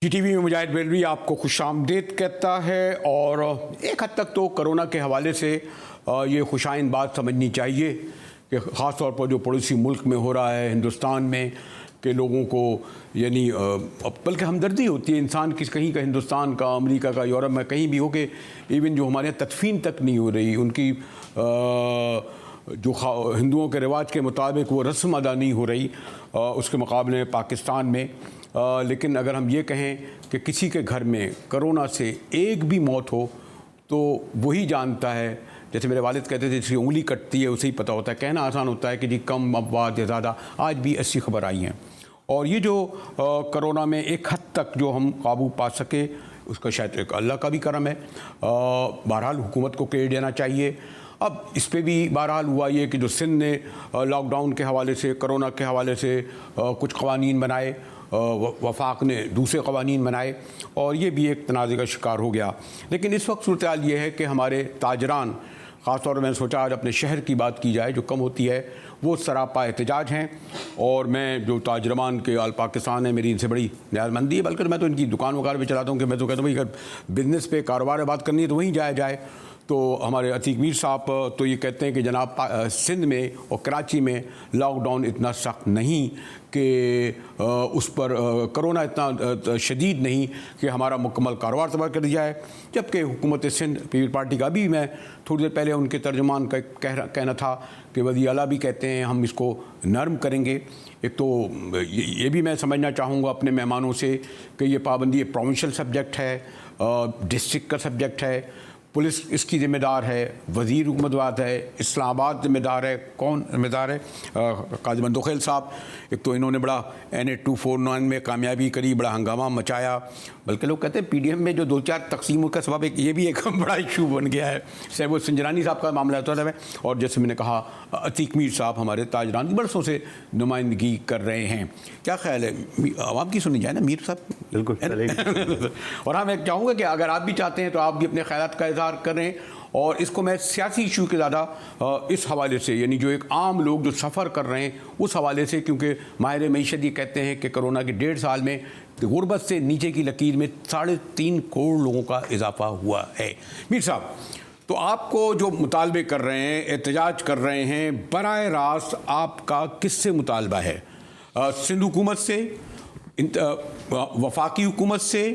TV में मुजाहिद बेलवी आपको खुशामदीद कहता है। और एक हद तक तो कोरोना के हवाले से ये खुशाइन बात समझनी चाहिए कि ख़ास तौर पर जो पड़ोसी मुल्क में हो रहा है, हिंदुस्तान में के लोगों को, यानी बल्कि हमदर्दी होती है इंसान की, कहीं का हिंदुस्तान का, अमेरिका का, यूरोप में कहीं भी हो के इवन जो हमारे यहाँ तदफीन तक नहीं हो रही, उनकी जो हिंदुओं के रिवाज के मुताबिक वो रस्म अदा नहीं हो रही उसके मुकाबले में पाकिस्तान में। लेकिन अगर हम ये कहें कि किसी के घर में कोरोना से एक भी मौत हो तो वही जानता है, जैसे मेरे वालिद कहते थे, जिसकी उंगली कटती है उसे ही पता होता है। कहना आसान होता है कि जी कम अफवाद या ज़्यादा, आज भी ऐसी खबर आई हैं। और ये जो कोरोना में एक हद तक जो हम काबू पा सके उसका शायद एक अल्लाह का भी करम है। बहरहाल हुकूमत को क्रेडिट देना चाहिए। अब इस पे भी बहरहाल हुआ ये कि जो सिंध ने लॉकडाउन के हवाले से, कोरोना के हवाले से कुछ कवानीन बनाए, वफाक ने दूसरे कवानीन बनाए और ये भी एक तनाज़े का शिकार हो गया। लेकिन इस वक्त सूरत हाल ये है कि हमारे ताजरान, ख़ास तौर पर मैंने सोचा आज अपने शहर की बात की जाए जो कम होती है, वो सरापा एहतजाज हैं। और मैं जो ताजरमान के आल पाकिस्तान है, मेरी इनसे बड़ी न्याज़मंदी है, बल्कि मैं तो इनकी दुकान वगैरह पे चलाता हूँ कि मैं तो कहता हूँ भाई अगर बिज़नेस पे, कारोबार में बात करनी है तो वहीं जाया जाए। तो हमारे अतीक मीर साहब तो ये कहते हैं कि जनाब सिंध में और कराची में लॉकडाउन इतना सख्त नहीं कि उस पर कोरोना इतना शदीद नहीं कि हमारा मुकम्मल कारोबार तबाह कर दिया है। जबकि हुकूमत सिंध पीपल पार्टी का भी, मैं थोड़ी देर पहले उनके तर्जुमान का कहना था कि वज़ीर आला भी कहते हैं हम इसको नरम करेंगे। एक तो ये भी मैं समझना चाहूँगा अपने मेहमानों से कि ये पाबंदी प्रोविंशियल सब्जेक्ट है, डिस्ट्रिक्ट का सब्जेक्ट है, पुलिस इसकी ज़िम्मेदार है, वज़ीर हुकूमत है, इस्लामाबाद ज़िम्मेदार है। कौन ज़िम्मेदार है? काजी मंदोखेल साहब। एक तो इन्होंने बड़ा NA 249 में कामयाबी करी, बड़ा हंगामा मचाया, बल्कि लोग कहते हैं PDM में जो 2-4 तकसीमों का सबब, एक ये भी एक बड़ा इशू बन गया है। चाहे वो संजरानी साहब का मामला होता है, और जैसे मैंने कहा अतीक मीर साहब हमारे ताजरान बरसों से नुमाइंदगी कर रहे हैं। क्या ख्याल है, आवाम की सुनी जाए ना मीर साहब? बिल्कुल। और हाँ, मैं चाहूँगा कि अगर आप भी चाहते हैं तो आप भी अपने ख्यालात का इज़हार करें। और इसको मैं सियासी इशू के ज़्यादा इस हवाले से, यानी जो एक आम लोग जो सफ़र कर रहे हैं उस हवाले से, क्योंकि माहिर मईशत ये कहते हैं कि कोरोना के 1.5 साल में गुर्बत से नीचे की लकीर में 3.5 करोड़ लोगों का इजाफा हुआ है। मीर साहब, तो आपको जो मुतालबे कर रहे हैं, एहतजाज कर रहे हैं, बराह रास्त आपका किससे मुतालबा है? सिंध हुकूमत से, वफाकी हुकूमत से?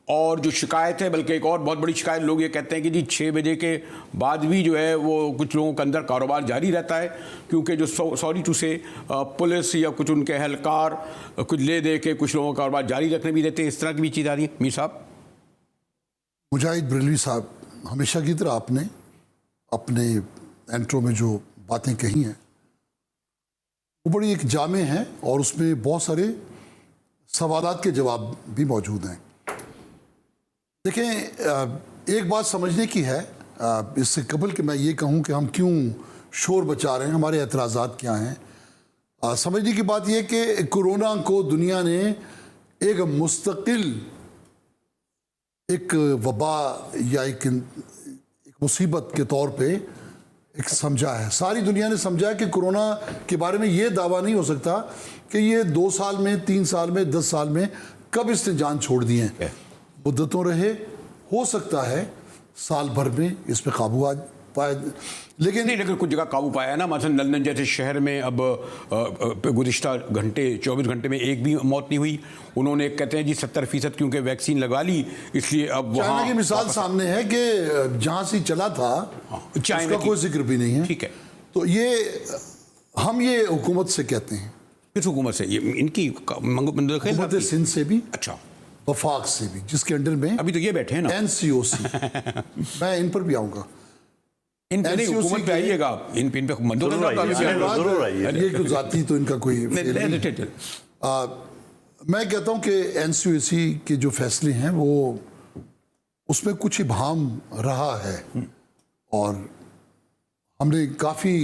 और जो शिकायत है, बल्कि एक और बहुत बड़ी शिकायत, लोग ये कहते हैं कि जी 6 बजे के बाद भी जो है वो कुछ लोगों के अंदर कारोबार जारी रहता है, क्योंकि जो सॉरी टू से पुलिस या कुछ उनके एहलकार कुछ ले दे के कुछ लोगों का कारोबार जारी रखने भी देते हैं। इस तरह की भी चीज़ आ रही है। मीर साहब। मुजाहिद बेलवी साहब, हमेशा की तरह आपने अपने इंट्रो में जो बातें कही हैं वो बड़ी एक जामे हैं और उसमें बहुत सारे सवालात के जवाब भी मौजूद हैं। देखें, एक बात समझने की है इससे कबल कि मैं ये कहूँ कि हम क्यों शोर बचा रहे हैं, हमारे एतराज़ात क्या हैं। समझने की बात यह कि कोरोना को दुनिया ने एक मुस्तकिल एक वबा या एक मुसीबत के तौर पे एक समझा है। सारी दुनिया ने समझा है कि कोरोना के बारे में ये दावा नहीं हो सकता कि ये 2 साल में, 3 साल में, 10 साल में कब इसने जान छोड़ दी है। मुद्दतों रहे, हो सकता है साल भर में इस पे काबू आ पाए, लेकिन कुछ जगह काबू पाया है ना। मसलन लंदन जैसे शहर में अब गुज़िश्ता घंटे 24 घंटे में एक भी मौत नहीं हुई। उन्होंने कहते हैं जी 70% क्योंकि वैक्सीन लगा ली, इसलिए अब चाइना की मिसाल सामने है कि जहाँ से चला था उसका कोई जिक्र भी नहीं है। ठीक है, तो ये हम ये हुकूमत से कहते हैं। किस हुकूमत से? ये इनकी हुकूमत सिंध से भी, अच्छा, वफाक से भी, जिसके अंडर में अभी तो ये बैठे हैं ना NCOC। मैं इन पर भी आऊँगा, इन हुकूमत पे आइएगा, इन पे ये कुछ जाती तो इनका कोई मैं कहता हूँ कि NCOC के जो फैसले हैं वो उसमें कुछ इबाहम रहा है और हमने काफ़ी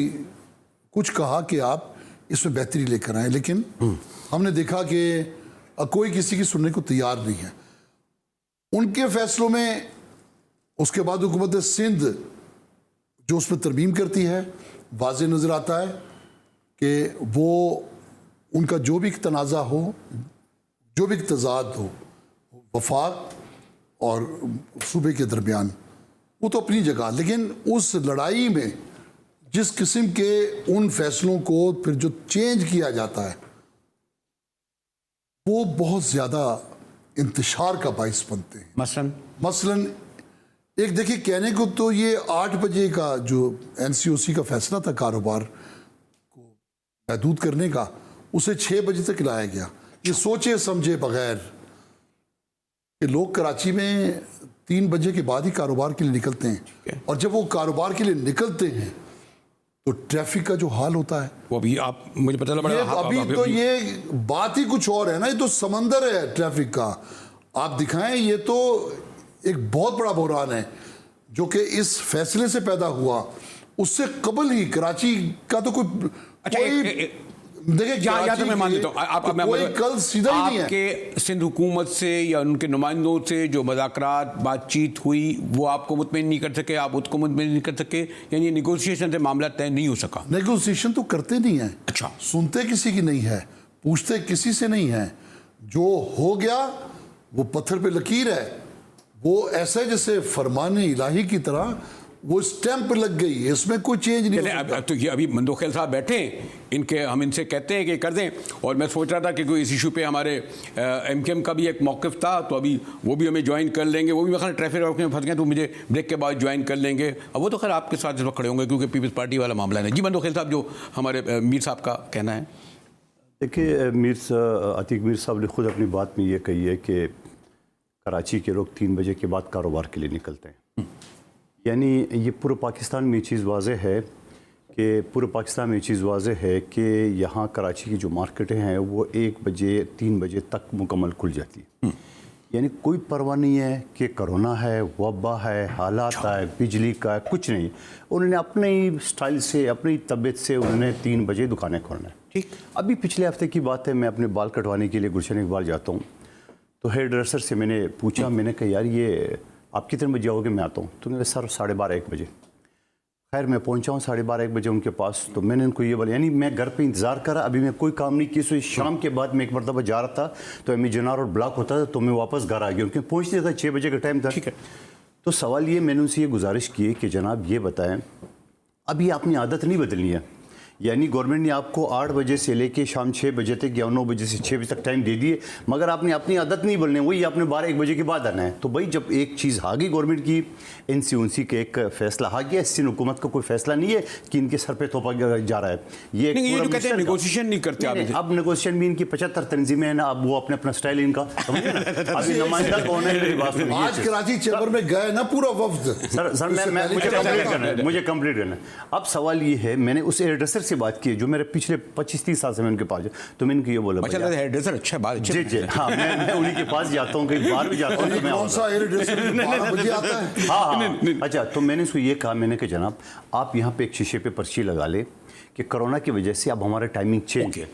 कुछ कहा कि आप इसमें बेहतरी लेकर आए, लेकिन हमने देखा कि कोई किसी की सुनने को तैयार नहीं है। उनके फैसलों में उसके बाद हुकूमत सिंध जो उसमें तरमीम करती है, वाज़ेह नज़र आता है कि वो उनका जो भी तनाज़ा हो, जो भी तज़ाद हो, वफाक और सूबे के दरमियान, वो तो अपनी जगह, लेकिन उस लड़ाई में जिस किस्म के उन फैसलों को फिर जो चेंज किया जाता है वो बहुत ज़्यादा इंतशार का बाइस बनते हैं। मसलन एक देखिए, कहने को तो ये 8 बजे का जो एनसीओसी का फैसला था कारोबार को महदूद करने का, उसे 6 बजे तक लाया गया। ये सोचे समझे बगैर कि लोग कराची में 3 बजे के बाद ही कारोबार के लिए निकलते हैं, और जब वो कारोबार के लिए निकलते हैं तो ट्रैफिक का जो हाल होता है वो अभी आप मुझे पता लगा अभी तो ये बात ही कुछ और है ना, ये तो समंदर है ट्रैफिक का। आप दिखाएं, ये तो एक बहुत बड़ा बहरान है जो कि इस फैसले से पैदा हुआ। उससे कबल ही कराची का तो कोई देखिए, या तो मैं मान लेता हूँ कोई कल सीधा ही नहीं है। आपके सिंध हुकूमत से या उनके नुमाइंदों से जो मुज़ाकरात बातचीत हुई वो आपको मुतमईन नहीं कर सके, आप उसको मुतमईन नहीं कर सके, यानी निगोशिएशन से मामला तय नहीं हो सका? नेगोशिएशन तो करते नहीं है। अच्छा, सुनते किसी की नहीं है, पूछते किसी से नहीं है। जो हो गया वो पत्थर पे लकीर है, वो ऐसा जैसे फरमाने इलाही की तरह वो स्टैंप लग गई है, इसमें कोई चेंज नहीं है। तो ये अभी मंदोखेल साहब बैठे, इनके हम इनसे कहते हैं कि कर दें, और मैं सोच रहा था कि कोई इस इशू पे हमारे एमकेएम का भी एक मौक़िफ़ था, तो अभी वो भी हमें ज्वाइन कर लेंगे। वो भी मैं ट्रैफिक में फंस गए, तो मुझे ब्रेक के बाद ज्वाइन कर लेंगे। अब वो तो खैर आपके साथ इस वक्त खड़े होंगे क्योंकि पीपल्स पार्टी वाला मामला है। जी मंदोखेल साहब, जो हमारे मीर साहब का कहना है। देखिए, अतीक मीर साहब ने खुद अपनी बात में ये कही है कि कराची के लोग 3 बजे के बाद कारोबार के लिए निकलते हैं। यानी ये पूरे पाकिस्तान में ये चीज़ वाज़ेह है कि यहाँ कराची की जो मार्केटें हैं वो 1 बजे 3 बजे तक मुकम्मल खुल जाती है। यानी कोई परवाह नहीं है कि कोरोना है, वबा है, हालात है, बिजली का है, कुछ नहीं। उन्होंने अपने ही स्टाइल से, अपनी तबीयत से उन्होंने 3 बजे दुकानें खोलना है। ठीक, अभी पिछले हफ्ते की बात है, मैं अपने बाल कटवाने के लिए गुलशन इकबाल जाता हूँ, तो हेयर ड्रेसर से मैंने पूछा, मैंने कहा यार ये आप कितने बजे आओगे? मैं आता हूँ। तो उन्होंने सर 12:30-1 बजे। खैर मैं पहुँचा हूँ 12:30-1 बजे उनके पास। तो मैंने उनको ये बोला, यानी मैं घर पे इंतज़ार करा, अभी मैं कोई काम नहीं किया। शाम के बाद मैं एक मरतबा जा रहा था तो एमी जनार और ब्लॉक होता था, तो मैं वापस घर आ गया। उनके पहुँचने था 6 बजे का टाइम था। ठीक है। तो सवाल ये, मैंने उनसे ये गुजारिश की कि जनाब ये बताएं, अभी अपनी आदत नहीं बदलनी है। यानी गवर्नमेंट ने आपको 8 बजे से लेके शाम 6 बजे तक या 9 बजे से 6 बजे तक टाइम दे दिए, मगर आपने अपनी आदत नहीं बदलनी, वही आपने 12-1 बजे के बाद आना है। तो भाई जब एक चीज़ आ गई गवर्नमेंट की, एनसीओसी के एक फैसला आ गया, सिंध हुकूमत का कोई फैसला नहीं है कि इनके सर पे थोपा जा रहा है। ये जो कहते हैं नेगोशिएशन नहीं करते आप। अब नेगोशिएशन भी इनकी 75 तंजीमें हैं ना, अब वो अपने अपना स्टाइल इनका अभी नुमाइंदा कौन है? आज कराची चैम्बर में गए ना पूरा वफ्द। सर मुझे कंप्लीट करना है। अब सवाल ये है, मैंने उस एड्रेसर से बात की जो मेरे पिछले 25-30 साल से मैं उनके पास, तो मैंने ये बोला हेयर ड्रेसर अच्छा बात जी जी हाँ, मैं उन्हीं के पास जाता हूँ, कहीं बाहर भी जाता हूँ। कौन सा हेयर ड्रेसर 12 बजे आता है? हाँ। अच्छा, तो मैंने उसको ये कहा, मैंने कहा जनाब आप यहाँ पे एक शीशे पे पर्ची लगा ले कि कोरोना की वजह से अब हमारा टाइमिंग चेंज है।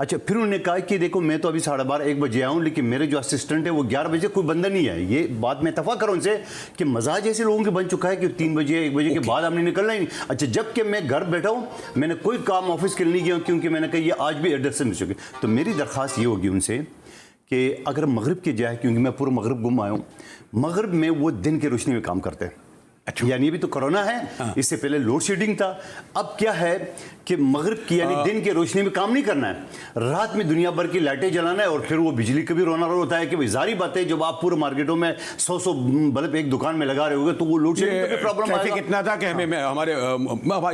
अच्छा, फिर उन्होंने कहा कि देखो मैं तो अभी 12:30-1 बजे आया हूँ, लेकिन मेरे जो असिस्टेंट है वो 11 बजे, कोई बंदा नहीं है। ये बात मैं इत्तफाक करूँ उनसे कि मजाज ऐसे लोगों के बन चुका है कि 3 बजे 1 बजे के बाद हमने निकलना ही नहीं। अच्छा, जबकि मैं घर बैठा हूँ, मैंने कोई काम ऑफिस के लिए नहीं किया क्योंकि मैंने कहा ये आज भी एड्रेस से मिल चुके। तो मेरी दरख्वास्त ये होगी उनसे कि अगर मगरिब की जाए, क्योंकि मैं पूरा मगरिब घूम आया हूँ, मगरिब में वो दिन की रोशनी में काम करते हैं। अच्छा। यानी अभी तो कोरोना है, हाँ। इससे पहले लोड शेडिंग था। अब क्या है कि मगरिब की यानी दिन के रोशनी में काम नहीं करना है, रात में दुनिया भर की लाइटें जलाना है, और फिर वो बिजली का भी रोना होता है कि भाई जारी बात है जब आप पूरे मार्केटों में 100 बल्ब एक दुकान में लगा रहे होगे तो वो लोड शेडिंग का भी प्रॉब्लम आएगा। इतना था कि हमें हमारे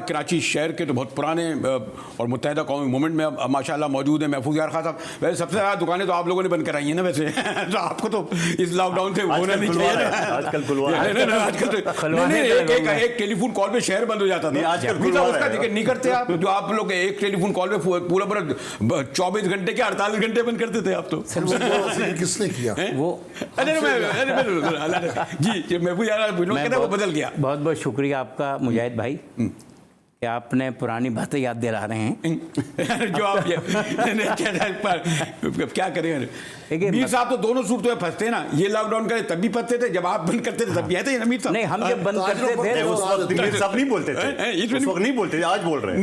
कराची शहर के तो बहुत पुराने और मुत्तहिदा कौमी मूवमेंट में माशाल्लाह मौजूद है महफूज यार खान साहब। वैसे सबसे ज़्यादा दुकानें तो आप लोगों ने बंद कराई हैं ना वैसे तो आपको तो इस लॉकडाउन से होना नहीं चाहिए। आजकल एक टेलीफोन कॉल पे शहर बंद हो जाता था, उसका जिक्र नहीं करते आप। जो आप लोग एक टेलीफोन कॉल पे पूरा 24 घंटे के 48 घंटे बंद करते थे आप तो। किसने किया वो? जी, मैं वो बदल गया। बहुत बहुत शुक्रिया आपका मुजाहिद भाई। कि आपने पुरानी बातें याद दिला रहे हैं। जो आप क्या करें, देखिए, मीर साहब तो दोनों सूरतों में फंसते हैं ना, ये लॉकडाउन करे तब भी फंसते थे, जब आप बंद करते थे तब भी आए थे मीर साहब। नहीं, हम जब बंद करते थे उस वक्त मीर साहब नहीं बोलते थे, उस वक्त नहीं बोलते थे, आज बोल रहे हैं।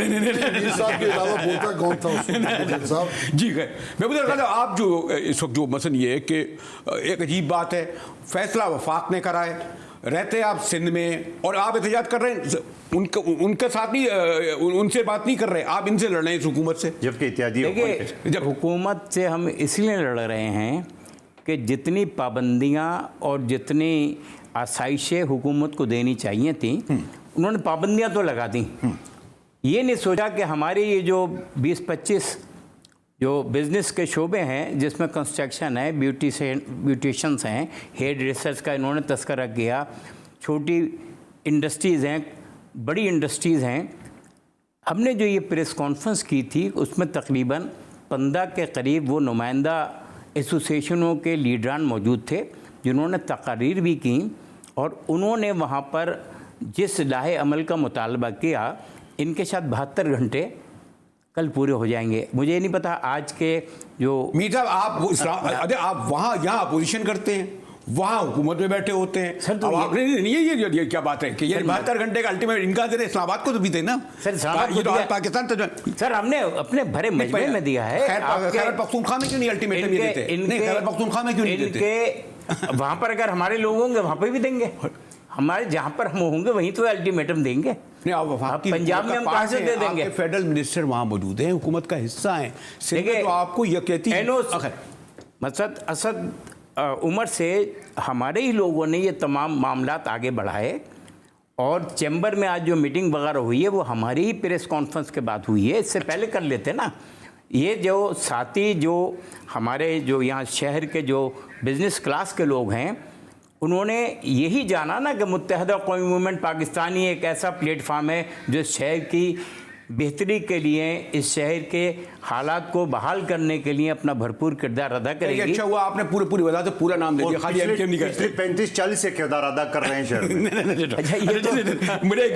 मीर साहब के अलावा बोलता कौन था उस वक्त साहब? जी है, मैं मुझे लगा आप जो इस वक्त जो मसलन ये है कि एक अजीब बात है, फैसला वफाक ने करा है, रहते आप सिंध में और आप एहतजाज कर रहे हैं, उनके साथ नहीं, उनसे बात नहीं कर रहे, आप इनसे लड़ रहे हैं इस हुकूमत से। जबकि इत्यादि देखिए, जब हुकूमत से हम इसलिए लड़ रहे हैं कि जितनी पाबंदियां और जितनी आसाइशें हुकूमत को देनी चाहिए थी, उन्होंने पाबंदियां तो लगा दी। ये नहीं सोचा कि हमारे ये जो 20-25 जो बिज़नेस के शोबे हैं, जिसमें कंस्ट्रक्शन है, ब्यूटिशंस हैं, हेयर ड्रेसर्स का इन्होंने तस्करा किया, छोटी इंडस्ट्रीज़ हैं, बड़ी इंडस्ट्रीज़ हैं। हमने जो ये प्रेस कॉन्फ्रेंस की थी उसमें तकरीबन 15 के करीब वो नुमाइंदा एसोसिएशनों के लीडरान मौजूद थे, जिन्होंने तकारीर भी की और उन्होंने वहाँ पर जिस लाहे अमल का मुतालबा किया, इनके साथ 72 घंटे कल पूरे हो जाएंगे। मुझे नहीं पता आज के जो मीर साहब आप वहाँ यहाँ अपोजिशन करते हैं, वहाँ हुकूमत में बैठे होते हैं सर, तो ये क्या बात है कि ये 72 घंटे का अल्टीमेट इनका दे रहे, इस्लामाबाद को तो भी देना सर, ये तो पाकिस्तान तो सर हमने अपने भरे मजमे में दिया है। खैबर पख्तूनख्वा में क्यों नहीं अल्टीमेटम ये देते? नहीं, खैबर पख्तूनख्वा में क्यों नहीं देते? वहाँ पर अगर हमारे लोग होंगे वहाँ पर भी देंगे, हमारे जहाँ पर हम होंगे वहीं तो अल्टीमेटम देंगे। नहीं, आप पंजाब में हम कहाँ से दे देंगे? फेडरल मिनिस्टर वहाँ मौजूद हैं, हुकूमत का हिस्सा हैं, तो आपको ये कहती है मसद असद उमर से हमारे ही लोगों ने ये तमाम मामलात आगे बढ़ाए और चैम्बर में आज जो मीटिंग वगैरह हुई है वो हमारी ही प्रेस कॉन्फ्रेंस के बाद हुई है, इससे पहले कर लेते ना। ये जो साथी जो हमारे जो यहाँ शहर के जो बिज़नेस क्लास के लोग हैं, उन्होंने यही जाना ना कि मुत्तहदा कौमी मूवमेंट पाकिस्तानी एक ऐसा प्लेटफार्म है जो शहर की बेहतरी के लिए, इस शहर के हालात को बहाल करने के लिए अपना भरपूर किरदार अदा करेगी। अच्छा हुआ आपने पूरी वजह से पूरा नाम ले दिया, खाली एमकेएम नहीं पिछले 35-40 से किरदार अदा कर रहे हैं शहर में। अच्छा, ये तो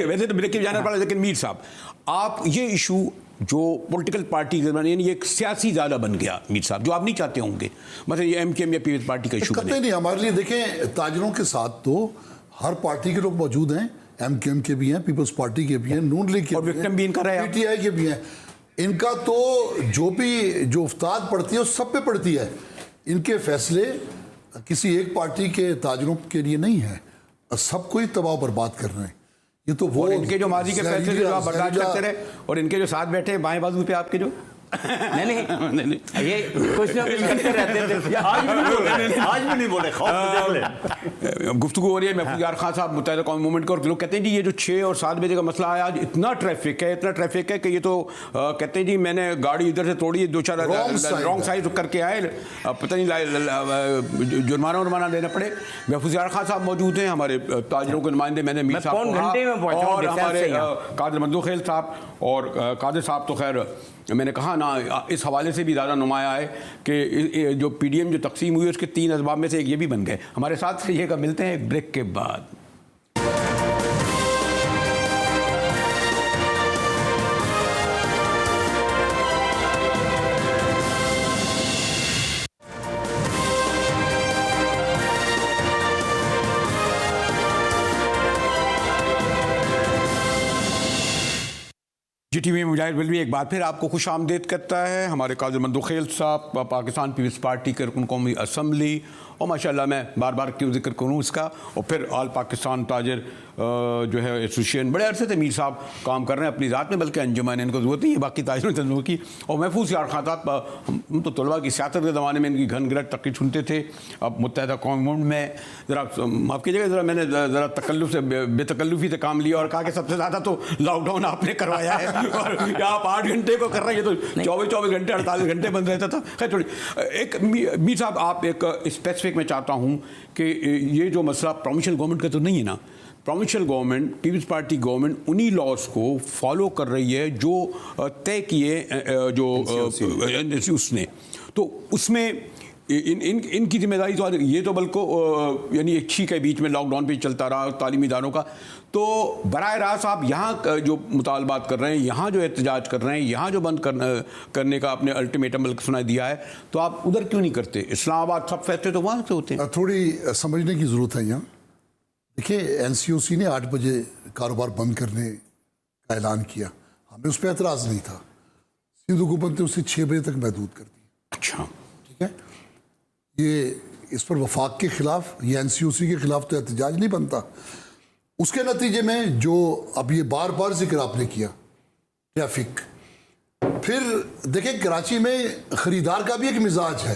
वैसे तो ब्रेक जाना पड़ा, लेकिन मीर साहब आप ये इशू जो पॉलिटिकल पार्टी के यानी एक सियासी ज़्यादा बन गया मीर साहब, जो आप नहीं चाहते होंगे, मतलब ये एमकेएम या पीपल्स पार्टी का इशू करते नहीं। हमारे लिए देखें, ताजरों के साथ तो हर पार्टी के लोग मौजूद हैं, एमकेएम के भी हैं, पीपल्स पार्टी के भी हैं, नून लीग के और विक्टिम भी इनका रहा, पीटीआई के भी हैं। इनका तो जो उफ्ताद पड़ती है वो सब पे पड़ती है। इनके फैसले किसी एक पार्टी के ताजरों के लिए नहीं है, सबको ही तबाह बर्बाद कर रहे हैं। ये तो वो इनके जो माजी के फैसले जो आप बर्दाश्त करते रहे, और इनके जो साथ बैठे बाएं बाजू पे आपके जो नहीं, ये कुछ ना कुछ करते रहते थे। आज भी नहीं बोले, गुफ्तगू हो रही है महफूज यार खान साहब मुत्तहिदा कौमी मूवमेंट को, और लोग कहते हैं जी ये जो 6 और 7 बजे का मसला है, आज इतना ट्रैफिक है कि ये तो कहते हैं जी मैंने गाड़ी इधर से तोड़ी, 2-4 रॉन्ग साइड करके आए, पता नहीं जुर्माना देना पड़े। महफूज यार खान साहब मौजूद हैं, हमारे ताजरों के नुमाइंदे, मैंने मीर साहब और हमारे कादिर मंदूखेल साहब और कादिर साहब तो खैर मैंने कहा ना, इस हवाले से भी ज़्यादा नुमाया है कि जो पीडीएम जो तकसीम हुई उसके 3 असबाब में से एक ये भी बन गए। हमारे साथ रहिएगा, मिलते हैं एक ब्रेक के बाद। GTV में मुजाहिद बिलवी एक बार फिर आपको खुश आमदेद करता है। हमारे कादिर मंदूखेल साहब पाकिस्तान पीपल्स पार्टी के रुकन कौमी असम्बली, और माशाल्लाह मैं बार बार क्यों जिक्र करूँ इसका, और फिर आल पाकिस्तान ताजर जो है एसोसिएशन, बड़े अरसे से मीर साहब काम कर रहे हैं अपनी ज़ात में, बल्कि अंजुमन इनको ज़रूरत नहीं है बाकी ताजरों तंजुमों की। और महफूज यार खान साहब, हम तो तलबा की सियासत के ज़माने में इनकी घन गिरट तकरीर सुनते थे, अब मुत्तहिदा कौमी मूवमेंट में ज़रा माफ़ कीजिएगा, ज़रा मैंने ज़रा तकल्लुफ़ से बेतकल्लुफ़ी से काम लिया और कहा कि सबसे ज़्यादा तो लॉकडाउन आपने करवाया है, और आप 8 घंटे को कर रहे हैं, ये तो 24 घंटे 48 घंटे बंद रहता था। खैर थोड़ी एक मीर साहब, आप एक स्पेसिफिक मैं चाहता हूँ कि ये जो मसला प्रोविंशियल गवर्नमेंट का तो नहीं है ना, provincial government, People's Party government उन्हीं लॉज को फॉलो कर रही है जो तय किए जो उसने, तो उसमें इनकी जिम्मेदारी तो ये तो बल्कि यानी एक छी के बीच में लॉकडाउन भी चलता रहा तालीमी इदारों का, तो बराह रास्त आप यहाँ जो मुतालबात कर रहे हैं, यहाँ जो एहतजाज कर रहे हैं, यहाँ जो बंद करने का आपने अल्टीमेटम बल्कि सुना दिया है, तो आप उधर क्यों नहीं करते? इस्लामाबाद सब फैसले तो वहाँ से होते हैं। थोड़ी समझने की ज़रूरत है यहाँ। देखिए, एनसीओसी ने 8 बजे कारोबार बंद करने का ऐलान किया, हमें उस पर एतराज़ नहीं था। सिंध हुकूमत ने उसे 6 बजे तक महदूद कर दिया। अच्छा, ठीक है, ये इस पर वफाक के खिलाफ या एनसीओसी के खिलाफ तो एहतजाज नहीं बनता। उसके नतीजे में जो अब ये बार बार जिक्र आपने किया ट्रैफिक, फिर देखें कराची में ख़रीदार का भी एक मिजाज है।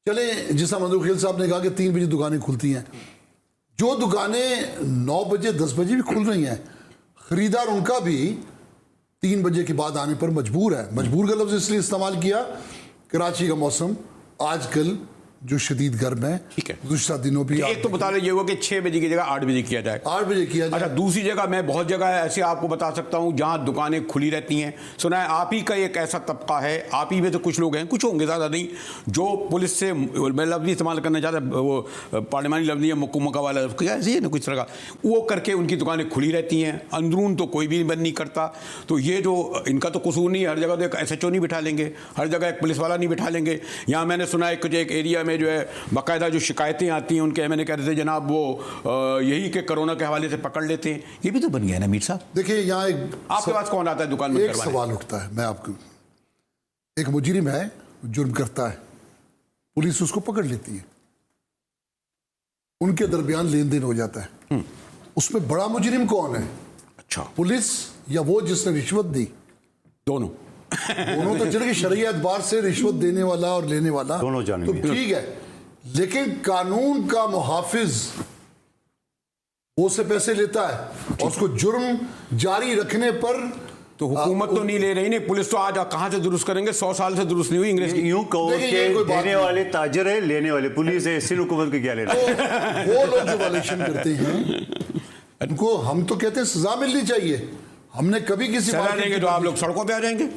चले, जिस मंजूर खेल साहब ने कहा कि 3 बजे दुकानें खुलती हैं, जो दुकानें 9 बजे 10 बजे भी खुल रही हैं, ख़रीदार उनका भी 3 बजे के बाद आने पर मजबूर है। मजबूर का लफ्ज़ इसलिए इस्तेमाल किया, कराची का मौसम आजकल जो शदीद गर्म है, ठीक है, दूसरा दिनों भी एक तो बता रहे ये हुआ कि 6 बजे की जगह 8 बजे किया जाए। 8 बजे किया जाए। अच्छा, दूसरी जगह मैं बहुत जगह ऐसे आपको बता सकता हूँ जहाँ दुकानें खुली रहती हैं। सुना है आप ही का एक ऐसा तबका है, आप ही में तो कुछ लोग हैं, कुछ होंगे ज़्यादा नहीं, जो पुलिस से, मैं लफ्ज़ इस्तेमाल करना चाहता, वो पार्लिमानी लफ्ज़ है, मुक्का वाला ऐसे ही ना कुछ तरह का, वो करके उनकी दुकानें खुली रहती हैं, अंदरून तो कोई भी बंद नहीं करता। तो ये जो इनका तो कसूर नहीं है, हर जगह तो एक SHO नहीं बिठा लेंगे, हर जगह एक पुलिस वाला नहीं बिठा लेंगे। यहाँ मैंने सुना है कुछ एक एरिया में जो है बाकायदा जो शिकायतें आती हैं उनके मैंने कह रहे थे जनाब वो यही के कोरोना के हवाले से पकड़ लेते हैं। ये भी तो बन गया है ना मीर साहब। देखिए, यहाँ आपके पास कौन आता है दुकान में? एक सवाल उठता है, मैं आपको, एक मुजरिम है, जुर्म करता है, पुलिस उसको पकड़ लेती है, उनके दरमियान लेन देन हो जाता है, उसमें बड़ा मुजरिम कौन है? अच्छा, पुलिस या वो जिसने रिश्वत दी? दोनों तो चलिए शरई एतबार से रिश्वत देने वाला और लेने वाला दोनों जानेंगे, तो ठीक है, लेकिन कानून का मुहाफिज वो से पैसे लेता है और उसको जुर्म जारी रखने पर तो हुकूमत तो नहीं ले रही, नहीं पुलिस तो आज कहाँ से दुरुस्त करेंगे? 100 साल से दुरुस्त नहीं हुई अंग्रेज की। यूं कहो देखिए, कि ये कोई बात देने नहीं। वाले ताजर है, लेने वाले पुलिस है, सिंध हुकूमत के क्या लेना? वो लोग जो वायलेशन करते हैं उनको हम तो कहते हैं सजा मिलनी चाहिए। हमने कभी किसी सजा देंगे तो आप लोग सड़कों पे आ जाएंगे।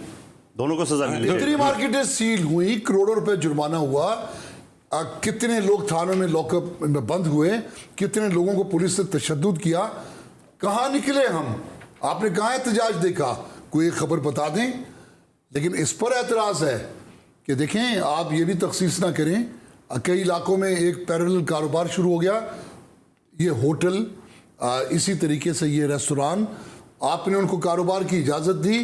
दोनों को सजा मिलनी जितनी मार्केटें सील हुई, करोड़ों रुपए जुर्माना हुआ, कितने लोग थानों में लॉकअप में बंद हुए, कितने लोगों को पुलिस ने तशद्दुद किया, कहाँ निकले हम? आपने कहाँ एहतजाज देखा? कोई एक खबर बता दें। लेकिन इस पर एतराज़ है कि देखें, आप ये भी तखसीस ना करें, कई इलाकों में एक पैरेलल कारोबार शुरू हो गया, ये होटल, इसी तरीके से ये रेस्टोरां, आपने उनको कारोबार की इजाज़त दी,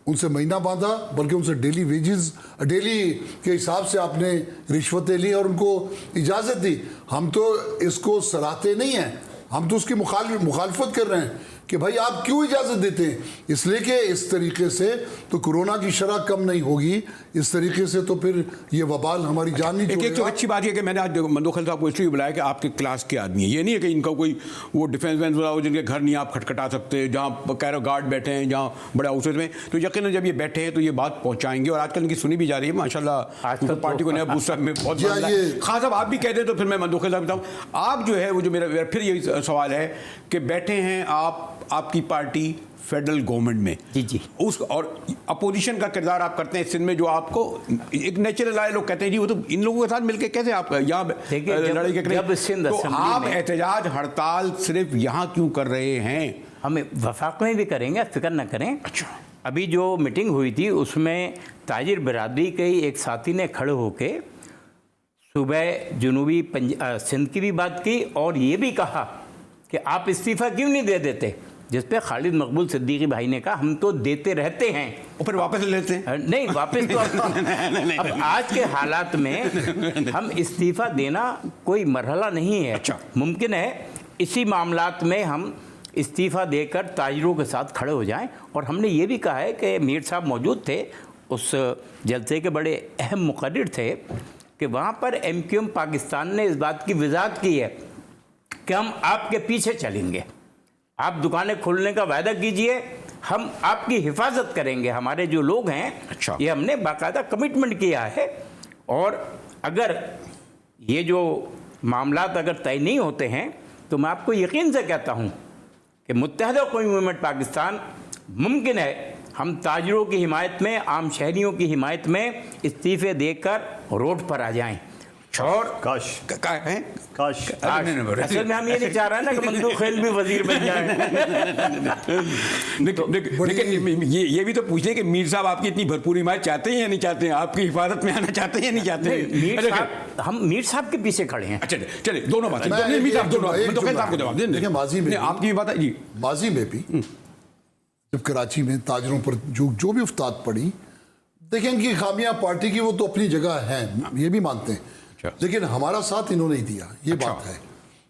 उनसे महीना बांधा, बल्कि उनसे डेली वेजेस, डेली के हिसाब से आपने रिश्वतें ली और उनको इजाज़त दी। हम तो इसको सराहते नहीं हैं, हम तो उसकी मुखालफत कर रहे हैं कि भाई आप क्यों इजाज़त देते हैं? इसलिए कि इस तरीके से तो कोरोना की शरह कम नहीं होगी, इस तरीके से तो फिर ये वबाल हमारी जान नहीं एक तो अच्छी बात है कि मैंने आज मंदोखल साहब को इसलिए बुलाया कि आपके क्लास के आदमी है, ये नहीं है कि इनका कोई वो डिफेंस वेंस वाला हो जिनके घर नहीं आप खटखटा सकते, जहाँ कैरो गार्ड बैठे हैं, जहाँ बड़े हाउसेज में, तो यकीनन जब ये बैठे हैं तो ये बात पहुँचाएंगे। और आजकल इनकी सुनी भी जा रही है माशाल्लाह, आजकल पार्टी को नया बूस्टर में बहुत खास। अब आप भी कहते हैं तो फिर मैं मंदोखल साहब बताऊँ, आप जो है वो जो मेरा फिर यही सवाल है कि बैठे हैं आप, आपकी पार्टी फेडरल गवर्नमेंट में, जी उस और अपोजिशन का किरदार आप करते हैं सिंध में, जो आपको एक नेचुरल आए लोग कहते हैं जी वो तो इन लोगों के साथ मिलकर कैसे आप यहाँ लड़ाई के तो आप एहतजाज हड़ताल सिर्फ यहाँ क्यों कर रहे हैं? हमें वफाक में भी करेंगे, फिक्र न करें। अच्छा, अभी जो मीटिंग हुई थी उसमें ताजिर बिरादरी के एक साथी ने खड़े होके सुबह जनूबी सिंध की भी बात की और ये भी कहा कि आप इस्तीफ़ा क्यों नहीं दे देते, जिस पे खालिद मकबूल सिद्दीकी भाई ने कहा हम तो देते रहते हैं और फिर वापस ले लेते हैं। नहीं वापस तो अब आज के हालात में हम इस्तीफ़ा देना कोई मरहला नहीं है। अच्छा, मुमकिन है इसी मामलात में हम इस्तीफ़ा देकर ताजिरों के साथ खड़े हो जाएं। और हमने ये भी कहा है कि मीर साहब मौजूद थे, उस जलसे के बड़े अहम मुक़र्रिर थे, कि वहाँ पर MQM पाकिस्तान ने इस बात की वजाहत की है कि हम आपके पीछे चलेंगे, आप दुकानें खोलने का वायदा कीजिए, हम आपकी हिफाजत करेंगे, हमारे जो लोग हैं। अच्छा, ये हमने बाकायदा कमिटमेंट किया है। और अगर ये जो मामलात अगर तय नहीं होते हैं तो मैं आपको यकीन से कहता हूँ कि मुत्तहदा कौमी मूवमेंट पाकिस्तान मुमकिन है हम ताजिरों की हिमायत में, आम शहरियों की हिमायत में इस्तीफ़े देकर रोड पर आ जाएं। और काश क्या है? काश नहीं, नहीं, नहीं, असल में हम ये नहीं चाह रहे हैं ना कि मंदू खेल भी वजीर बन जाए। लेकिन ये भी तो पूछे कि मीर साहब आपकी इतनी भरपूर हिमायत चाहते हैं या नहीं चाहते हैं, आपकी हिफाजत में आना चाहते हैं या नहीं चाहते हैं? मीर साहब, हम मीर साहब के पीछे खड़े हैं। अच्छा चलिए, दोनों बातें, मैं मीर साहब दोनों, एक मैं तो जुमला- आपको जवाब दें। देखिए, माजी में नहीं, आपकी बात है जी। माजी में भी जब कराची में ताजरों पर जो भी उफ्ताद पड़ी, देखें इनकी खामियां पार्टी की वो तो अपनी जगह हैं, ये भी मानते हैं, लेकिन हमारा साथ इन्होंने नहीं दिया, ये बात है।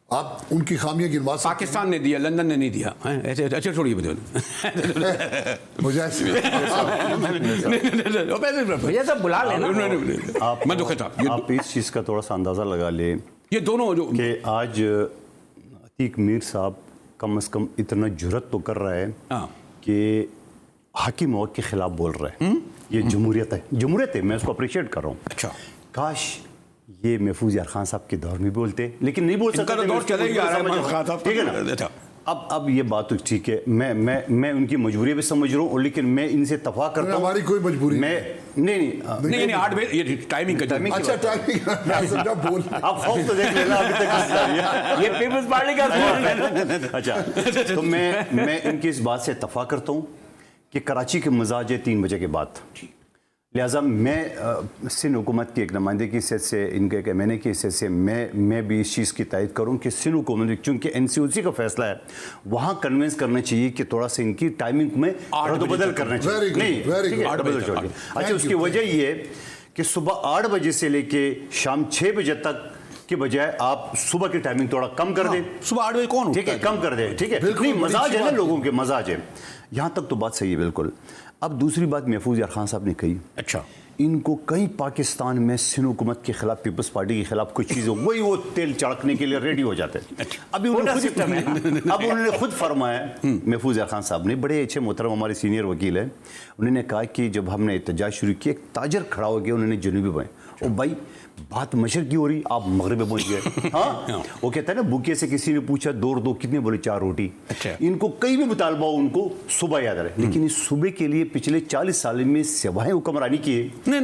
आप उनकी खामियां गिनवा सकते पाकिस्तान ने दिया, लंदन ने नहीं दिया, हैं? ऐसे अच्छा छोड़िए हैं। मुझे ऐसे- भैया सब बुला लेना। मैं तो कहता आप इस चीज़ का थोड़ा सा अंदाज़ा लगा ले ये दोनों जो कि आज अतीक मीर साहब कम से कम इतना जुर्रत तो कर रहा है हाँ। कि हाकिम मौत के खिलाफ बोल रहा है। ये जमहूरियत है, जमहूरियत है, मैं उसको अप्रिशिएट कर रहा हूँ। अच्छा, काश ये महफूज यार खान साहब के दौर में बोलते, लेकिन नहीं बोल इनका सकते। तो दौर चला ही आ रहा है, महफूज खान साहब, ठीक है ना? अच्छा। अब ये बात तो ठीक है, मैं उनकी मजबूरी भी समझ रहा हूँ, लेकिन मैं इनसे तफा करता हूँ। हमारी कोई मजबूरी मैं नहीं 8 बजे ये टाइमिंग का टाइमिंग अच्छा टाइमिंग बोल आप खौफ तो देख लेना अभी तक किस तरह है। ये पीपल्स पार्टी का स्लोगन है। अच्छा, तो मैं इनकी इस बात से इत्तफा करता हूँ कि कराची के मिजाज है 3 बजे के बाद, लिहाजा मैं सिंध हुकूमत की एक नुमाइंदे की हैसियत से, इनके एक एम एन ए की हैसियत से मैं भी इस चीज़ की तायद करूँ कि सिंध हुकूमत, चूँकि NCOC का फैसला है, वहाँ कन्विंस करना चाहिए कि थोड़ा सा इनकी टाइमिंग में रद्द-बदल करना चाहिए। Very good, नहीं, very ठीक है, good. रद्द-बदल छोड़िए। अच्छा, उसकी वजह ये कि सुबह 8 बजे से लेके शाम 6 बजे तक के बजाय आप सुबह की टाइमिंग थोड़ा कम कर दें। सुबह 8 बजे कौन ठीक है, कम कर दे, ठीक है। बिल्कुल, नहीं, बड़ी मजाज अच्छी है ना, बात लोगों के मजाज है। यहाँ तक तो बात सही है बिल्कुल। अब दूसरी बात महफूज यार खान साहब ने कही, अच्छा, इनको कहीं पाकिस्तान में सिंध हुकूमत के खिलाफ, पीपल्स पार्टी के खिलाफ कुछ चीज़ हो, वही वो तेल चढ़कने के लिए रेडी हो जाते हैं। अभी उन्होंने खुद फरमाया, महफूज यार खान साहब ने, बड़े अच्छे मोहतरम हमारे सीनियर वकील हैं, उन्होंने कहा कि जब हमने एहतजाज शुरू किया, एक ताजर खड़ा हो गया, उन्होंने जनूबी में, ओ भाई बात मशरक़ की हो रही, आप मगरिब में पहुंच गए। हाँ, वो कहता है ना, बुके से किसी ने पूछा 2 कितने, बोले 4 रोटी। अच्छा। इनको कहीं भी मुतालबा हो, उनको सुबह याद रहे, लेकिन इस सुबह के लिए पिछले 40 साल में सिवाएं हुक्मरानी की है। नहीं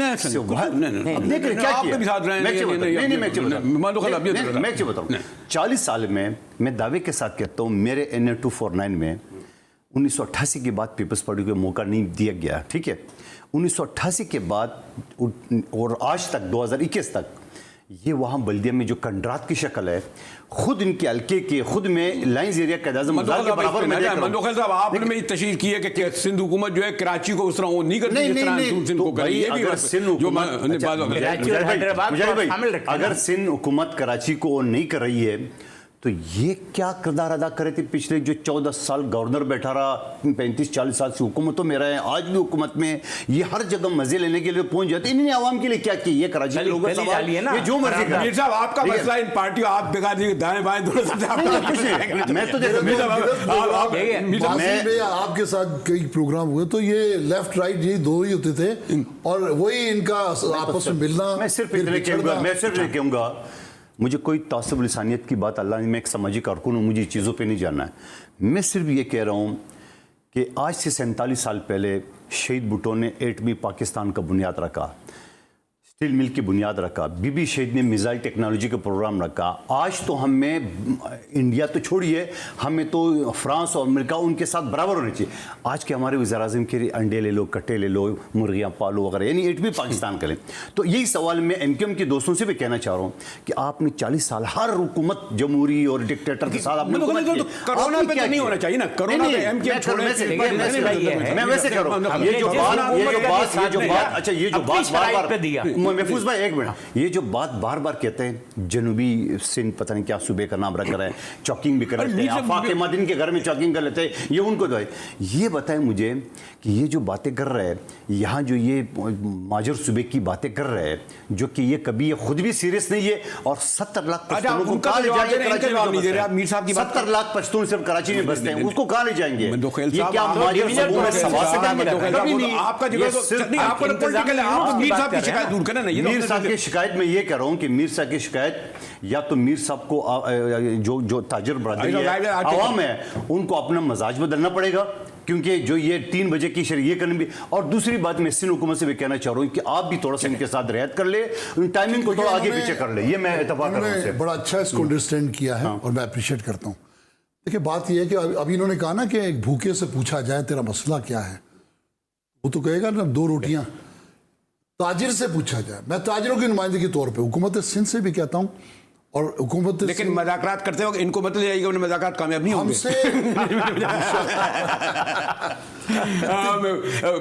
मैं क्यों बताऊं, 40 साल में मैं दावे के साथ कहता हूं, मेरे NA 249 में 1988 के बाद पीपल्स पार्टी को मौका नहीं दिया गया, ठीक है। 1988 के बाद और आज तक 2021 तक ये वहाँ बल्दिया में जो कंडरात की शक्ल है, खुद इनके हल्के के खुद में लाइंस एरिया का मंदोखल साहब, आपने तशरीह की है कि सिंध हुकूमत जो है कराची को उस तरह वो नहीं करती जिस तरह सिंध को करी। अगर सिंध हुकूमत कराची को नहीं कर रही है, तो ये क्या किरदार अदा करे थे पिछले जो 14 साल गवर्नर बैठा रहा, 35-40 साल से हुकूमतों में रहे, आज भी हुकूमत में, ये हर जगह मजे लेने के लिए पहुंच जाते। इन्होंने आवाम के लिए क्या किया? ये कराची के लोगों ये जो मर्जी कर। मीर साहब, आपका मसला इन पार्टियों, आप दिखा दी दाएं बाएं दोनों तरफ। मैं तो आपके साथ कई प्रोग्राम हुए, तो ये लेफ्ट राइट ये दो ही होते थे, और वही इनका आपस में मिलना। मैं सिर्फ इतने कहूँगा, मुझे कोई तासुब लिसानियत की बात, अल्लाह ने, मैं एक सामाजिक कारकुन हूँ, मुझे चीज़ों पे नहीं जानना है। मैं सिर्फ ये कह रहा हूँ कि आज से 47 साल पहले शहीद भुट्टो ने एटमी पाकिस्तान का बुनियाद रखा, स्टील मिल की बुनियाद रखा, बीबी शहीद ने मिसाइल टेक्नोलॉजी का प्रोग्राम रखा। आज तो हमें, इंडिया तो छोड़िए, हमें तो फ्रांस और अमेरिका उनके साथ बराबर होने चाहिए। आज के हमारे वज़ीर-ए-आज़म के अंडे ले लो, कट्टे ले लो, मुर्गियाँ पालो वगैरह, यानी एटमी पाकिस्तान करें। तो यही सवाल मैं MQM के दोस्तों से भी कहना चाह रहा हूँ कि आपने 40 साल हर हुकूमत जमहूरी और डिक्टेटर के साथ आपने कोरोना पे तो नहीं होना चाहिए ना, कोरोना पे MQM छोड़े। मैं वैसे कह रहा हूँ, ये जो बात अच्छा, ये जो बात बार-बार महफूज भाई एक मिनट, ये जो बात बार बार कहते हैं, जनूबी सिंध पता नहीं क्या सूबे का नाम रख रहे हैं, चॉकिंग भी कर लेते हैं, आफाक मदीन के घर में चॉकिंग कर लेते हैं, ये उनको दो। ये बताएं मुझे कि ये जो बातें कर रहे हैं यहाँ, जो ये माजर सूबे की बातें कर रहे हैं, जो कि ये कभी ये खुद भी सीरियस नहीं है, और 70 लाख पश्तूनों को कहाँ ले जाएंगे? 70 लाख पश्तून सिर्फ कराची में बसते हैं, उसको कहाँ ले जाएंगे? ये क्या माजर सूबों में सवाल से कभी नहीं। आपका मीर साहब की शिकायत में ये कह रहा हूँ कि मीर साहब की शिकायत, या तो मीर साहब को जो ताजर बरादरी है, आवाम है, उनको अपना मजाज बदलना पड़ेगा, क्योंकि जो ये 3 बजे की शरीय ये करने भी। और दूसरी बात मैं सिंध हुकूमत से भी कहना चाह रहा हूँ कि आप भी थोड़ा सा इनके साथ रियायत कर ले, टाइमिंग को थोड़ा आगे पीछे कर ले, ये मैं इत्तेफाक कर रहा हूँ। बड़ा अच्छा इसको अंडरस्टैंड किया है और मैं अप्रिशिएट करता हूँ। देखिए बात यह है कि अभी इन्होंने कहा ना कि एक भूखे से पूछा जाए तेरा मसला क्या है, वो तो कहेगा ना 2 रोटियां। ताजिर से पूछा जाए, मैं ताजिरों की नुमाइंदगी के तौर पे हुकूमत सिंध से भी कहता हूँ और हुकूमत लेकिन मजाकरात करते हो इनको मतलब ये आएगा, उन्हें मजाकरात कामयाब नहीं होंगे। हमसे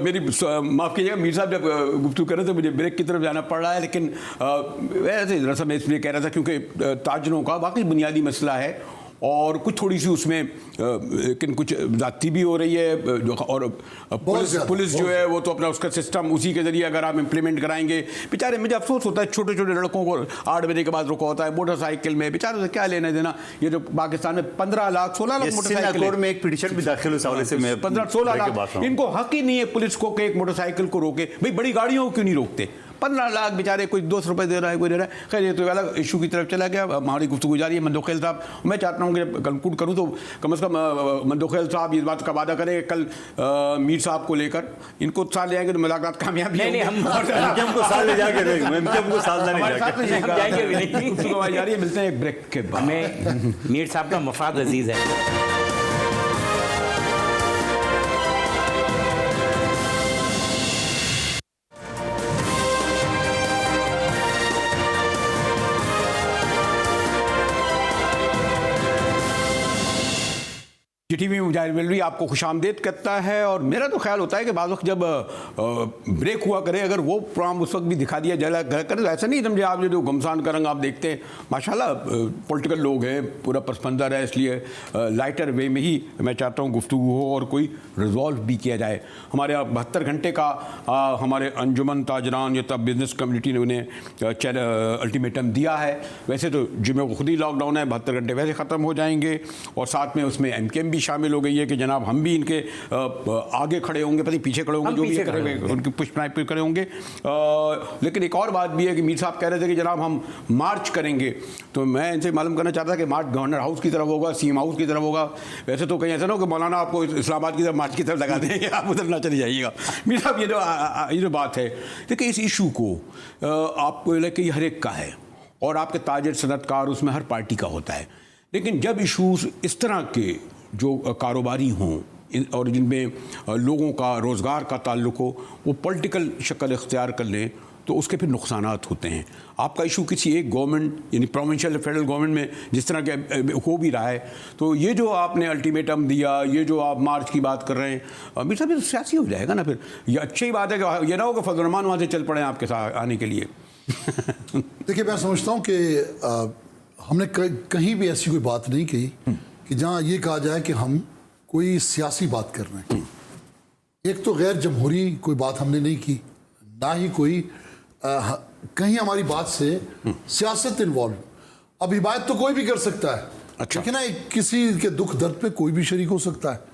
मेरी माफ़ कीजिएगा, मीर साहब जब गुफ्तगू कर रहे थे मुझे ब्रेक की तरफ जाना पड़ रहा है, लेकिन वैसे दरअसल मैं इसलिए कह रहा था क्योंकि ताजरों का वाकई बुनियादी मसला है और कुछ थोड़ी सी उसमें लेकिन कुछ जाती भी हो रही है जो, और पुलिस जो है वो तो अपना उसका सिस्टम उसी के जरिए अगर आप इम्प्लीमेंट कराएंगे। बेचारे मुझे अफसोस होता है छोटे छोटे लड़कों को 8 बजे के बाद रुका होता है मोटरसाइकिल में, बेचारों से क्या लेना देना। ये जो पाकिस्तान में 15 लाख 16 लाख मोटरसाइकिल में एक पिटीशन भी दाखिल हुई, इस हवाले से मैं 15-16 लाख, इनको हक ही नहीं है पुलिस को कि एक मोटरसाइकिल को रोके। भाई बड़ी गाड़ियों को क्यों नहीं रोकते? 15 लाख बेचारे, कोई 200 रुपये दे रहा है, कोई दे रहा है। खैर ये तो अलग इशू की तरफ चला गया। हमारी गुफ्तगू जारी है। मंदोखेल साहब, मैं चाहता हूँ कि कंक्लूड करूँ तो कम से कम मंदोखेल साहब इस बात का वादा करें कल मीर साहब को लेकर इनको साथ ले आएंगे तो मुलाकात कामयाब नहीं हमको साथ ले जाके जारी है। मिलते हैं एक ब्रेक के बाद। हमें मीर साहब का मफाद अजीज है। टीवी में मुजाहिर मिलवी आपको खुशामदीद करता है। और मेरा तो ख्याल होता है कि बाद वक्त जब ब्रेक हुआ करे अगर वो प्रोग्राम उस वक्त भी दिखा दिया जाए करे तो ऐसा नहीं समझे आप जो घमसान का रंग आप देखते हैं। माशाल्लाह पॉलिटिकल लोग हैं, पूरा पसमंजर है, इसलिए लाइटर वे में ही मैं चाहता हूँ गुफ्तगू हो और कोई रिजॉल्व भी किया जाए। हमारे 72 घंटे का हमारे अंजुमन ताजरान या तब बिजनेस कम्युनिटी ने उन्हें अल्टीमेटम दिया है। वैसे तो जुमे को खुद ही लॉकडाउन है, 72 घंटे वैसे ख़त्म हो जाएंगे और साथ में उसमें MKM भी शामिल हो गई है कि जनाब हम भी इनके आगे खड़े होंगे, पता नहीं पीछे खड़े होंगे, जो भी करेंगे उनकी पुष्पनाइप खड़े होंगे। लेकिन एक और बात भी है कि मीर साहब कह रहे थे कि जनाब हम मार्च करेंगे, तो मैं इनसे मालूम करना चाहता कि मार्च गवर्नर हाउस की तरफ होगा, CM हाउस की तरफ होगा। वैसे तो कहीं ऐसा ना हो कि मौलाना आपको इस्लामाबाद की तरफ मार्च की तरफ लगा देंगे, आप उधर ना चले जाइएगा। मीर साहब ये जो बात है, देखिए इस इशू को आपको लगे कि हर एक का है और आपके ताजिर सनतकार उसमें हर पार्टी का होता है, लेकिन जब इशूज़ इस तरह के जो कारोबारी हों और जिनमें लोगों का रोज़गार का ताल्लुक हो वो पॉलिटिकल शक्ल इख्तियार कर लें तो उसके फिर नुकसानात होते हैं। आपका इशू किसी एक गवर्नमेंट यानी प्रोविंशियल फेडरल गवर्नमेंट में जिस तरह के हो भी रहा है, तो ये जो आपने अल्टीमेटम दिया, ये जो आप मार्च की बात कर रहे हैं, मीर साहब ये तो सियासी हो जाएगा ना। फिर ये अच्छी बात है कि ये ना हो कि फजल रहमान वहाँ से चल पड़े आपके साथ आने के लिए। देखिए मैं समझता हूँ कि हमने कहीं भी ऐसी कोई बात नहीं कही कि जहाँ ये कहा जाए कि हम कोई सियासी बात कर रहे हैं। एक तो गैर जमहूरी कोई बात हमने नहीं की, ना ही कोई कहीं हमारी बात से सियासत इन्वॉल्व। अब हिमायत तो कोई भी कर सकता है, अच्छा, लेकिन ना किसी के दुख दर्द पे कोई भी शरीक हो सकता है।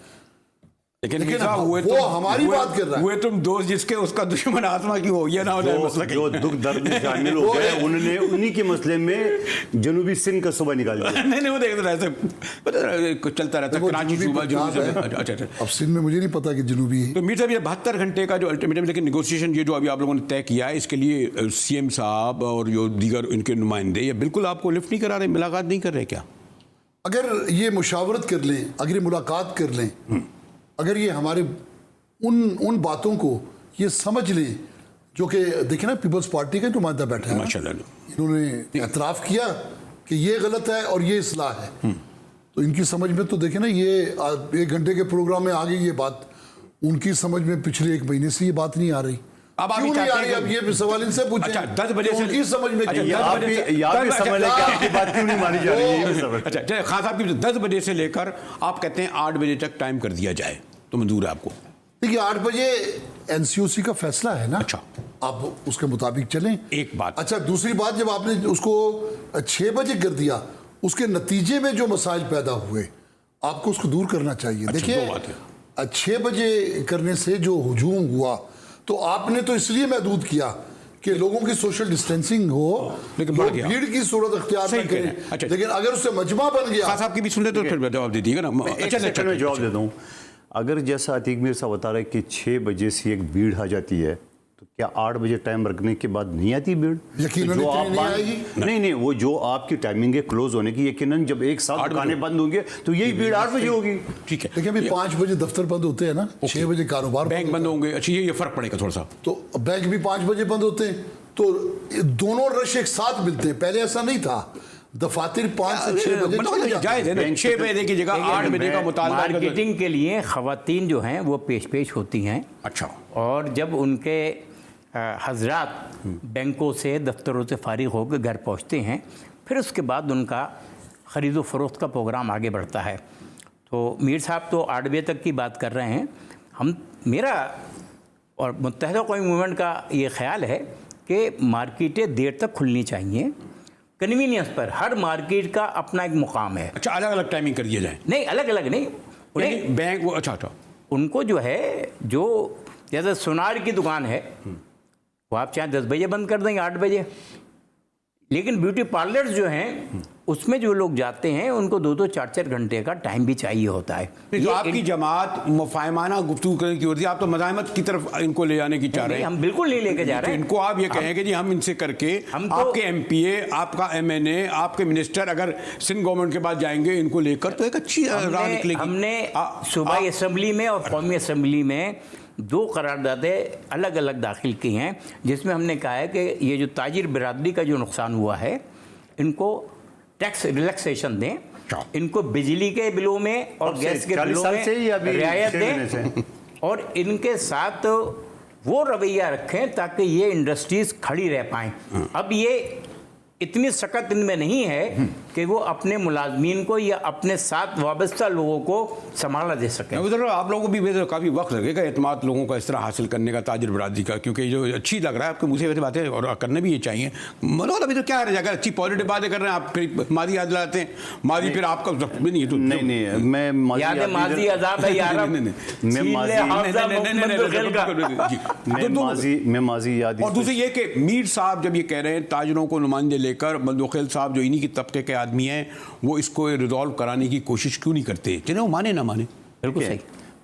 लेकिन वो हमारी बात कर रहा है। हुए तुम दोस्त जिसके उसका दुश्मन आत्मा की हो, ये ना हो जाए मसला। जो दुख दर्द में शामिल हो गए उन्होंने उन्हीं के मसले में जनूबी सिंध का सूबा निकाल दिया। नहीं वो देखते रहते चलता रहता है, कराची सूबा जनूबी। अच्छा अब सिंध में मुझे नहीं पता कि जनूबी है। तो मीर साहब ये 72 घंटे का जो अल्टीमेटम, लेकिन निगोशिएशन ये जो अभी आप लोगों ने तय किया है इसके लिए CM साहब और जो दीगर इनके नुमाइंदे ये बिल्कुल आपको लिफ्ट नहीं करा रहे, मुलाकात नहीं कर रहे क्या? अगर ये मुशावरत कर लें, अगर ये मुलाकात कर लें, अगर ये हमारे उन बातों को ये समझ लें जो कि देखिए ना पीपल्स पार्टी का नुमाइंदा बैठा है, माशाल्लाह इन्होंने एतराफ़ किया कि ये गलत है और ये इस्लाह है, तो इनकी समझ में तो देखें ना ये 1 घंटे के प्रोग्राम में आ गई ये बात। उनकी समझ में पिछले 1 महीने से ये बात नहीं आ रही। अब क्यों नहीं आ रही? अब ये सवाल इनसे पूछें। अच्छा 10 बजे से उनकी समझ में क्यों? आपकी बात क्यों नहीं मानी जा रही है? अच्छा खान साहब की 10 बजे से लेकर आप कहते हैं 8 बजे तक टाइम कर दिया जाए तो मंजूर है आपको? देखिए 8 बजे NCOC का फैसला है ना। अच्छा आप उसके मुताबिक चलें। एक बात। अच्छा दूसरी बात, जब आपने उसको 6 बजे कर दिया, उसके नतीजे में जो मसाइल पैदा हुए आपको उसको दूर करना चाहिए। अच्छा, देखिए 6 बजे करने से जो हुजूम हुआ तो आपने तो इसलिए महदूद किया कि लोगों की सोशल डिस्टेंसिंग हो, लेकिन लोग भीड़ की सूरत अख्तियार न करें। अच्छा, लेकिन अगर उससे मजमा बन गया। खान साहब की भी सुन ले तो फिर जवाब दे दीजिएगा ना। अच्छा मैं जवाब देता हूँ। अगर जैसा अतीक मीर साहब बता रहे कि 6 बजे से एक भीड़ आ जाती है, तो क्या 8 बजे टाइम रखने के बाद नहीं आती भीड़? यकीनन जो इतनी आप नहीं आएगी। नहीं, वो जो आपकी टाइमिंग है क्लोज होने की, यकीनन जब एक साथ दुकानें बंद होंगे तो यही भीड़ 8 बजे होगी। ठीक है, देखिए अभी 5 बजे दफ्तर बंद होते हैं ना, 6 बजे कारोबार बैंक बंद होंगे। अच्छा, ये फर्क पड़ेगा थोड़ा सा। तो बैंक भी 5 बजे बंद होते हैं, तो दोनों रश एक साथ मिलते हैं। पहले ऐसा नहीं था, दफातर 5 से 6 बजे चले जाते जायज है ना, 6 बजे की जगह 8 बजे का मुतालबा। मार्केटिंग के लिए खवातीन जो हैं वो पेश होती हैं। अच्छा, और जब उनके हजरात बैंकों से दफ्तरों से फारिग होकर घर पहुंचते हैं, फिर उसके बाद उनका ख़रीद व फरोख्त का प्रोग्राम आगे बढ़ता है। तो मीर साहब तो 8 बजे तक की बात कर रहे हैं। मेरा और मुत्तहिदा कौमी मूवमेंट का ये ख्याल है कि मार्केटें देर तक खुलनी चाहिए, कन्वीनियंस पर। हर मार्केट का अपना एक मुकाम है। अच्छा, अलग अलग टाइमिंग कर दिया जाए? नहीं, अलग अलग नहीं, उन्हें बैंक वो अच्छा उनको जो है, जो जैसे सुनार की दुकान है, वो आप चाहे 10 बजे बंद कर देंगे, 8 बजे। लेकिन ब्यूटी पार्लर्स जो हैं उसमें जो लोग जाते हैं उनको 2-2, 4-4 घंटे का टाइम भी चाहिए होता है। जो आपकी जमात मुफाहमाना गुफ्तगू करने की होती है, आप तो मज़ाहमत की तरफ इनको ले जाने की चाह रहे हैं। हम बिल्कुल नहीं लेके जा रहे हैं। इनको आप ये कहें कि जी हम इनसे करके आपके एमपीए, आपका एमएनए, आपके मिनिस्टर अगर सिंध गवर्नमेंट के पास जाएंगे, इनको लेकर तो एक अच्छी राह निकलेगी। हमने सूबाई असम्बली में और कौमी असम्बली में 2 करारदादें अलग अलग दाखिल की हैं, जिसमें हमने कहा है कि ये जो ताजिर बिरादरी का जो नुकसान हुआ है, इनको टैक्स रिलैक्सेशन दें, इनको बिजली के बिलों में और गैस के बिलों में रियायत दें, और इनके साथ वो रवैया रखें ताकि ये इंडस्ट्रीज खड़ी रह पाएँ। अब ये इतनी सख्त इनमें नहीं है कि वो अपने मुलाजमीन को या अपने साथ वाबस्ता लोगों को संभाला दे सकें। आप लोगों को भी काफ़ी वक्त लगेगा एतमाद लोगों का इस तरह हासिल करने का, ताजिर बरादरी का, क्योंकि जो अच्छी लग रहा है आपके मुँह से वैसे बातें, और करने भी ये चाहिए। मतलब अभी तो क्या है, अगर अच्छी पॉजिटिव बातें कर रहे हैं आप, फिर माजी याद लाते हैं, माजी फिर आपका नहीं तो नहीं, मैं माजी अजाब है यार, मैं माजी याद। और दूसरी ये कि मीर साहब जब ये कह रहे हैं ताजरों को नुमाइंदे लेकर, बंदोखेल साहब जो इन्हीं की तबके के आदमी हैं, वो इसको रिजॉल्व कराने की कोशिश क्यों नहीं करते, जिन्हें वो माने ना माने? बिल्कुल सही,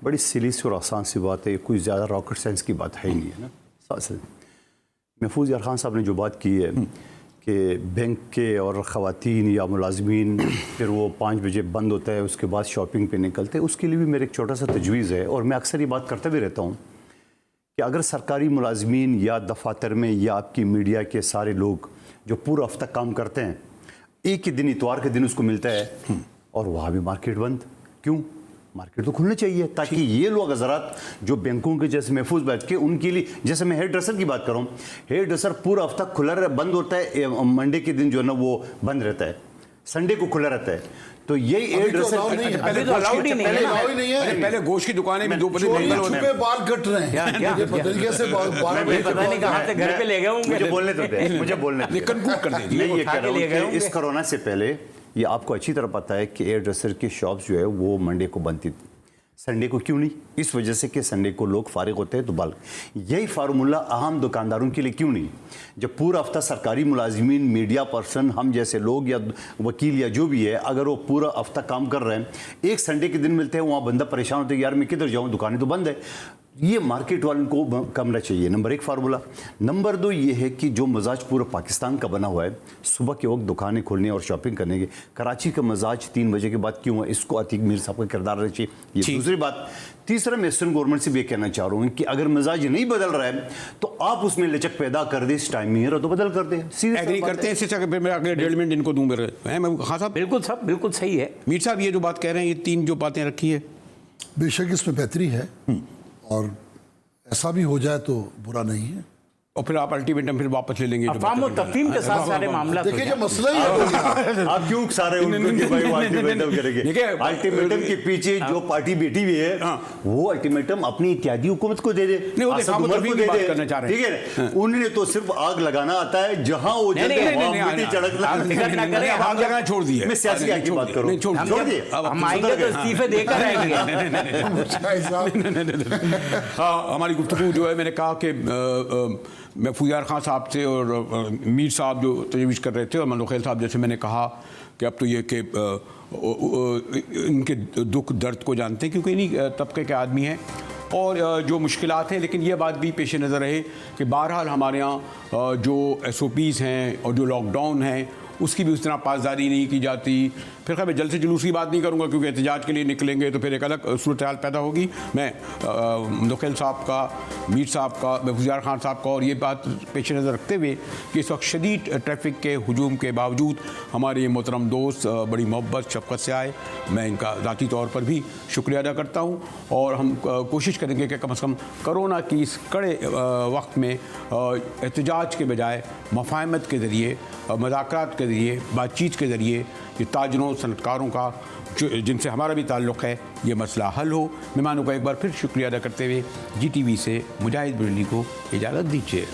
बड़ी सिली और आसान सी बात है, कोई ज़्यादा रॉकेट साइंस की बात है ही नहीं है ना। महफूज यार खान साहब ने जो बात की है कि बैंक के और ख़वातीन या मुलाजमीन फिर वो 5 बजे बंद होता है, उसके बाद शॉपिंग पे निकलते हैं, उसके लिए भी मेरा एक छोटा सा तजवीज़ है, और मैं अक्सर ये बात करता भी रहता हूँ कि अगर सरकारी मुलाजमीन या दफातर में या आपकी मीडिया के सारे लोग जो पूरा हफ्ता काम करते हैं, एक ही दिन इतवार के दिन उसको मिलता है और वहाँ भी मार्केट बंद, क्यों? मार्केट तो खुलना चाहिए ताकि ये लोग हजरात जो बैंकों के जैसे महफूज बैठ के उनके लिए, जैसे मैं हेयर ड्रेसर की बात कर रहा हूँ, हेयर ड्रेसर पूरा हफ्ता खुला बंद होता है, मंडे के दिन जो है ना वो बंद रहता है, संडे को खुला रहता है, तो यही हेयर ड्रेसर पहले गोश्त की दुकानें भी 2 बजे छुपे बाल कट रहे हैं, घर पे ले गए होंगे। मुझे बोलने दे, कंक्लूड कर देंगे। मैं ये कह रहा हूँ कि इस कोरोना से पहले ये आपको अच्छी तरह पता है कि हेयर ड्रेसर की शॉप्स जो है वो मंडे को बनती थी, संडे को क्यों नहीं? इस वजह से कि संडे को लोग फारिग होते हैं तो बाल, यही फार्मूला आम दुकानदारों के लिए क्यों नहीं? जब पूरा हफ्ता सरकारी मुलाजिमीन, मीडिया पर्सन, हम जैसे लोग या वकील या जो भी है, अगर वो पूरा हफ्ता काम कर रहे हैं, एक संडे के दिन मिलते हैं, वहाँ बंदा परेशान होता है, यार मैं किधर जाऊँ, दुकानें तो बंद है। ये मार्केट वालों को करना चाहिए, नंबर 1 फार्मूला। नंबर 2 ये है कि जो मजाज पूरा पाकिस्तान का बना हुआ है, सुबह के वक्त दुकानें खोलने और शॉपिंग करने के, कराची का मजाज 3 बजे के बाद क्यों है? इसको अतीक मीर साहब का किरदार रहना चाहिए, ये दूसरी बात। तीसरा, मैं सिंध गवर्नमेंट से भी कहना चाह रहा हूँ कि अगर मिजाज नहीं बदल रहा है तो आप उसमें लचक पैदा कर दे, इस टाइम में तो बदल कर दे। एग्री करते हैं इससे? फिर मैं अगले 1.5 मिनट इनको दूँ मेरे। हाँ साहब, बिल्कुल सही है मीर साहब, ये जो बात कह रहे हैं, ये 3 जो बातें रखी है, बेशक इसमें बेहतरी है, और ऐसा भी हो जाए तो बुरा नहीं है, और फिर आप अल्टीमेटम फिर वापस ले लेंगे। अफवाम और तफहीम के साथ सारे मामला। देखिए जो मसला ही है, आप क्यों सारे अल्टीमेटम के पीछे जो पार्टी बैठी हुई है वो अल्टीमेटम अपनी इत्यादि हुकूमत को दे दे, ठीक है? उन्हें तो सिर्फ आग लगाना आता है, जहां वो जगह छोड़ दी है। मैं सियासी आग की बात करूं, छोड़ दिए, हम आएंगे तो इस्तीफे देकर आएंगे। हमारी गुफ्तगू जो है, मैंने कहा कि मैं फुयार खान साहब से और मीर साहब जो तजवीज़ कर रहे थे और मनोखेल साहब जैसे मैंने कहा कि अब तो ये कि इनके दुख दर्द को जानते हैं क्योंकि इन्हीं तबके के आदमी हैं और जो मुश्किलात हैं, लेकिन ये बात भी पेश नज़र रहे कि बहरहाल हमारे यहाँ जो SOPs हैं और जो लॉकडाउन है उसकी भी उस तरह पासदारी नहीं की जाती। फिर खैर मैं जल्द से जुलूस की बात नहीं करूँगा क्योंकि एहतजाज के लिए निकलेंगे तो फिर एक अलग सूरत हाल पैदा होगी। मैं मुदखिल साहब का, मीर साहब का, फुयार खान साहब का और ये बात पेश नज़र रखते हुए कि इस वक्त शदीद ट्रैफिक के हजूम के बावजूद हमारे ये मोहतरम दोस्त बड़ी मोहब्बत शफ़क़त से आए, मैं इनका ज़ाती तौर पर भी शुक्रिया अदा करता हूँ और हम कोशिश करेंगे कि कम से कम कोरोना की इस कड़े वक्त में एहतजाज के बजाय मफाहमत के ज़रिए, मज़ाकरात के ज़रिए, बातचीत के ज़रिए ये ताजरों सनतकारों का जिनसे हमारा भी ताल्लुक़ है ये मसला हल हो। मेहमानों का एक बार फिर शुक्रिया अदा करते हुए GTV से मुजाहिद बरेली को इजाज़त दीजिए।